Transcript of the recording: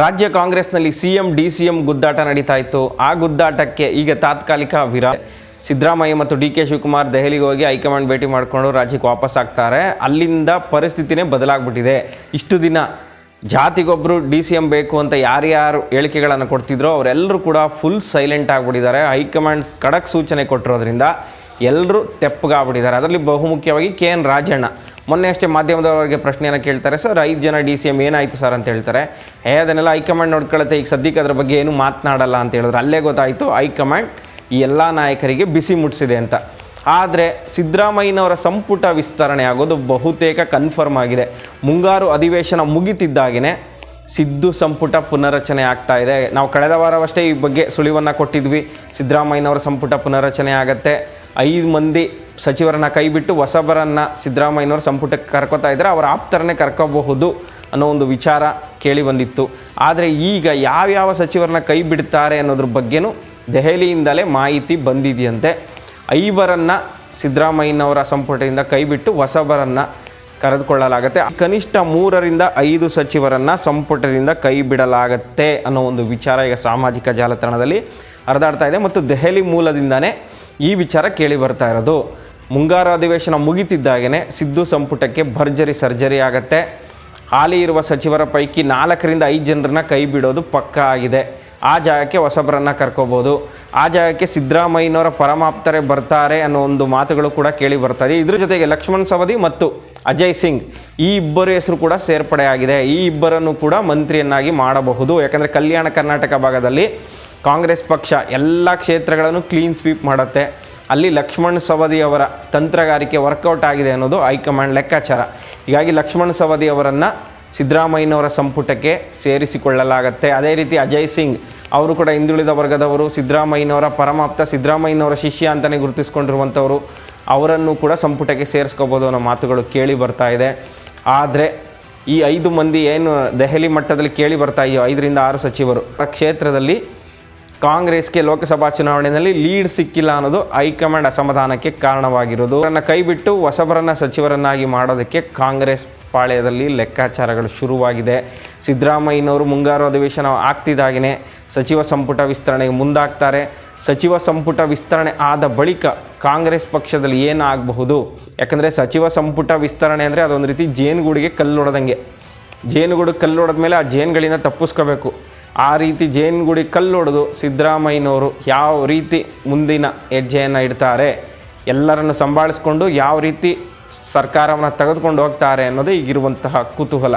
ರಾಜ್ಯ ಕಾಂಗ್ರೆಸ್ನಲ್ಲಿ CM DCM ಗುದ್ದಾಟ ನಡೀತಾ ಇತ್ತು. ಆ ಗುದ್ದಾಟಕ್ಕೆ ಈಗ ತಾತ್ಕಾಲಿಕ ವಿರಾಮ. ಸಿದ್ದರಾಮಯ್ಯ ಮತ್ತು ಡಿ ಕೆ ಶಿವಕುಮಾರ್ ದೆಹಲಿಗೆ ಹೋಗಿ ಹೈಕಮಾಂಡ್ ಭೇಟಿ ಮಾಡಿಕೊಂಡು ರಾಜ್ಯಕ್ಕೆ ವಾಪಸ್ ಆಗ್ತಾರೆ. ಅಲ್ಲಿಂದ ಪರಿಸ್ಥಿತಿನೇ ಬದಲಾಗ್ಬಿಟ್ಟಿದೆ. ಇಷ್ಟು ದಿನ ಜಾತಿಗೊಬ್ಬರು ಡಿ ಸಿ ಎಂ ಬೇಕು ಅಂತ ಯಾರ್ಯಾರು ಹೇಳಿಕೆಗಳನ್ನು ಕೊಡ್ತಿದ್ರೋ ಅವರೆಲ್ಲರೂ ಕೂಡ ಫುಲ್ ಸೈಲೆಂಟ್ ಆಗಿಬಿಟ್ಟಿದ್ದಾರೆ. ಹೈಕಮಾಂಡ್ ಖಡಕ್ ಸೂಚನೆ ಕೊಟ್ಟಿರೋದ್ರಿಂದ ಎಲ್ಲರೂ ತೆಪ್ಪಗಾಗ್ಬಿಟ್ಟಿದ್ದಾರೆ. ಅದರಲ್ಲಿ ಬಹುಮುಖ್ಯವಾಗಿ ಕೆ ಎನ್ ರಾಜಣ್ಣ ಮೊನ್ನೆ ಅಷ್ಟೇ ಮಾಧ್ಯಮದವರಿಗೆ ಪ್ರಶ್ನೆಯನ್ನು ಕೇಳ್ತಾರೆ. ಸರ್ 5 ಜನ ಡಿ ಸಿ ಎಂ ಏನಾಯಿತು ಸರ್ ಅಂತ ಹೇಳ್ತಾರೆ. ಅದನ್ನೆಲ್ಲ ಹೈಕಮಾಂಡ್ ನೋಡ್ಕೊಳ್ಳುತ್ತೆ, ಈಗ ಸದ್ಯಕ್ಕೆ ಅದ್ರ ಬಗ್ಗೆ ಏನು ಮಾತನಾಡಲ್ಲ ಅಂತ ಹೇಳಿದ್ರು. ಅಲ್ಲೇ ಗೊತ್ತಾಯಿತು ಹೈಕಮಾಂಡ್ ಈ ಎಲ್ಲ ನಾಯಕರಿಗೆ ಬಿಸಿ ಮುಟ್ಟಿಸಿದೆ ಅಂತ. ಆದರೆ ಸಿದ್ದರಾಮಯ್ಯನವರ ಸಂಪುಟ ವಿಸ್ತರಣೆ ಆಗೋದು ಬಹುತೇಕ ಕನ್ಫರ್ಮ್ ಆಗಿದೆ. ಮುಂಗಾರು ಅಧಿವೇಶನ ಮುಗಿತಿದ್ದಾಗೇ ಸಿದ್ದು ಸಂಪುಟ ಪುನರಚನೆ ಆಗ್ತಾ ಇದೆ. ನಾವು ಕಳೆದ ವಾರವಷ್ಟೇ ಈ ಬಗ್ಗೆ ಸುಳಿವನ್ನು ಕೊಟ್ಟಿದ್ವಿ. ಸಿದ್ದರಾಮಯ್ಯನವರ ಸಂಪುಟ ಪುನರಚನೆ ಆಗುತ್ತೆ. 5 ಮಂದಿ ಸಚಿವರನ್ನು ಕೈಬಿಟ್ಟು ಹೊಸಬರನ್ನು ಸಿದ್ದರಾಮಯ್ಯನವರು ಸಂಪುಟಕ್ಕೆ ಕರ್ಕೋತಾ ಇದ್ದಾರೆ. ಅವರ ಆಪ್ತರನ್ನೇ ಕರ್ಕೋಬಹುದು ಅನ್ನೋ ಒಂದು ವಿಚಾರ ಕೇಳಿ ಬಂದಿತ್ತು. ಆದರೆ ಈಗ ಯಾವ್ಯಾವ ಸಚಿವರನ್ನ ಕೈ ಬಿಡ್ತಾರೆ ಅನ್ನೋದ್ರ ಬಗ್ಗೆನೂ ದೆಹಲಿಯಿಂದಲೇ ಮಾಹಿತಿ ಬಂದಿದೆಯಂತೆ. 5 ಸಿದ್ದರಾಮಯ್ಯನವರ ಸಂಪುಟದಿಂದ ಕೈಬಿಟ್ಟು ಹೊಸಬರನ್ನು ಕರೆದುಕೊಳ್ಳಲಾಗುತ್ತೆ. ಕನಿಷ್ಠ 3 ರಿಂದ 5 ಸಚಿವರನ್ನು ಸಂಪುಟದಿಂದ ಕೈ ಬಿಡಲಾಗತ್ತೆ ಅನ್ನೋ ಒಂದು ವಿಚಾರ ಈಗ ಸಾಮಾಜಿಕ ಜಾಲತಾಣದಲ್ಲಿ ಹರಿದಾಡ್ತಾ ಇದೆ. ಮತ್ತು ದೆಹಲಿ ಮೂಲದಿಂದನೇ ಈ ವಿಚಾರ ಕೇಳಿ ಬರ್ತಾ ಇರೋದು. ಮುಂಗಾರು ಅಧಿವೇಶನ ಮುಗಿತಿದ್ದಾಗೇ ಸಿದ್ದು ಸಂಪುಟಕ್ಕೆ ಭರ್ಜರಿ ಸರ್ಜರಿ ಆಗುತ್ತೆ. ಹಾಲಿ ಇರುವ ಸಚಿವರ ಪೈಕಿ 4 ರಿಂದ 5 ಜನರನ್ನ ಕೈ ಬಿಡೋದು ಪಕ್ಕಾ ಆಗಿದೆ. ಆ ಜಾಗಕ್ಕೆ ಹೊಸಬರನ್ನು ಕರ್ಕೋಬೋದು. ಆ ಜಾಗಕ್ಕೆ ಸಿದ್ದರಾಮಯ್ಯನವರ ಪರಮಾಪ್ತರೇ ಬರ್ತಾರೆ ಅನ್ನೋ ಒಂದು ಮಾತುಗಳು ಕೂಡ ಕೇಳಿ ಬರ್ತಾರೆ. ಇದ್ರ ಜೊತೆಗೆ ಲಕ್ಷ್ಮಣ್ ಸವದಿ ಮತ್ತು ಅಜಯ್ ಸಿಂಗ್ ಈ ಇಬ್ಬರ ಹೆಸರು ಕೂಡ ಸೇರ್ಪಡೆ ಆಗಿದೆ. ಈ ಇಬ್ಬರನ್ನು ಕೂಡ ಮಂತ್ರಿಯನ್ನಾಗಿ ಮಾಡಬಹುದು. ಯಾಕಂದರೆ ಕಲ್ಯಾಣ ಕರ್ನಾಟಕ ಭಾಗದಲ್ಲಿ ಕಾಂಗ್ರೆಸ್ ಪಕ್ಷ ಎಲ್ಲ ಕ್ಷೇತ್ರಗಳನ್ನು ಕ್ಲೀನ್ ಸ್ವೀಪ್ ಮಾಡುತ್ತೆ. ಅಲ್ಲಿ ಲಕ್ಷ್ಮಣ್ ಸವದಿ ಅವರ ತಂತ್ರಗಾರಿಕೆ ವರ್ಕೌಟ್ ಆಗಿದೆ ಅನ್ನೋದು ಹೈಕಮಾಂಡ್ ಲೆಕ್ಕಾಚಾರ. ಹೀಗಾಗಿ ಲಕ್ಷ್ಮಣ್ ಸವದಿ ಅವರನ್ನು ಸಿದ್ದರಾಮಯ್ಯನವರ ಸಂಪುಟಕ್ಕೆ ಸೇರಿಸಿಕೊಳ್ಳಲಾಗತ್ತೆ. ಅದೇ ರೀತಿ ಅಜಯ್ ಸಿಂಗ್ ಅವರು ಕೂಡ ಹಿಂದುಳಿದ ವರ್ಗದವರು, ಸಿದ್ದರಾಮಯ್ಯನವರ ಪರಮಾಪ್ತ, ಸಿದ್ದರಾಮಯ್ಯನವರ ಶಿಷ್ಯ ಅಂತಲೇ ಗುರುತಿಸ್ಕೊಂಡಿರುವಂಥವರು. ಅವರನ್ನು ಕೂಡ ಸಂಪುಟಕ್ಕೆ ಸೇರಿಸ್ಕೋಬೋದು ಅನ್ನೋ ಮಾತುಗಳು ಕೇಳಿ ಬರ್ತಾ ಇದೆ. ಆದರೆ ಈ 5 ಮಂದಿ ಏನು ದೆಹಲಿ ಮಟ್ಟದಲ್ಲಿ ಕೇಳಿ ಬರ್ತಾ ಇದೆಯೋ 5 ರಿಂದ 6 ಸಚಿವರು ಆ ಕ್ಷೇತ್ರದಲ್ಲಿ ಕಾಂಗ್ರೆಸ್ಗೆ ಲೋಕಸಭಾ ಚುನಾವಣೆಯಲ್ಲಿ ಲೀಡ್ ಸಿಕ್ಕಿಲ್ಲ ಅನ್ನೋದು ಹೈಕಮಾಂಡ್ ಅಸಮಾಧಾನಕ್ಕೆ ಕಾರಣವಾಗಿರೋದು. ಅವರನ್ನು ಕೈಬಿಟ್ಟು ಹೊಸಬರನ್ನು ಸಚಿವರನ್ನಾಗಿ ಮಾಡೋದಕ್ಕೆ ಕಾಂಗ್ರೆಸ್ ಪಾಳ್ಯದಲ್ಲಿ ಲೆಕ್ಕಾಚಾರಗಳು ಶುರುವಾಗಿದೆ. ಸಿದ್ದರಾಮಯ್ಯನವರು ಮುಂಗಾರು ಅಧಿವೇಶನ ಆಗ್ತಿದ್ದಾಗೇ ಸಚಿವ ಸಂಪುಟ ವಿಸ್ತರಣೆಗೆ ಮುಂದಾಗ್ತಾರೆ. ಸಚಿವ ಸಂಪುಟ ವಿಸ್ತರಣೆ ಆದ ಬಳಿಕ ಕಾಂಗ್ರೆಸ್ ಪಕ್ಷದಲ್ಲಿ ಏನಾಗಬಹುದು? ಯಾಕಂದರೆ ಸಚಿವ ಸಂಪುಟ ವಿಸ್ತರಣೆ ಅಂದರೆ ಅದೊಂದು ರೀತಿ ಜೇನುಗೂಡಿಗೆ ಕಲ್ಲೊಡೆದಂಗೆ. ಜೇನುಗೂಡಿಗೆ ಕಲ್ಲೊಡೆದ ಮೇಲೆ ಆ ಜೇನುಗಳಿಂದ ತಪ್ಪಿಸ್ಕೋಬೇಕು. ಆ ರೀತಿ ಜೇನುಗೂಡಿ ಕಲ್ಲೊಡೆದು ಸಿದ್ದರಾಮಯ್ಯನವರು ಯಾವ ರೀತಿ ಮುಂದಿನ ಹೆಜ್ಜೆಯನ್ನು ಇಡ್ತಾರೆ, ಎಲ್ಲರನ್ನು ಸಂಭಾಳಿಸ್ಕೊಂಡು ಯಾವ ರೀತಿ ಸರ್ಕಾರವನ್ನು ತೆಗೆದುಕೊಂಡು ಹೋಗ್ತಾರೆ ಅನ್ನೋದೇ ಈಗಿರುವಂತಹ ಕುತೂಹಲ.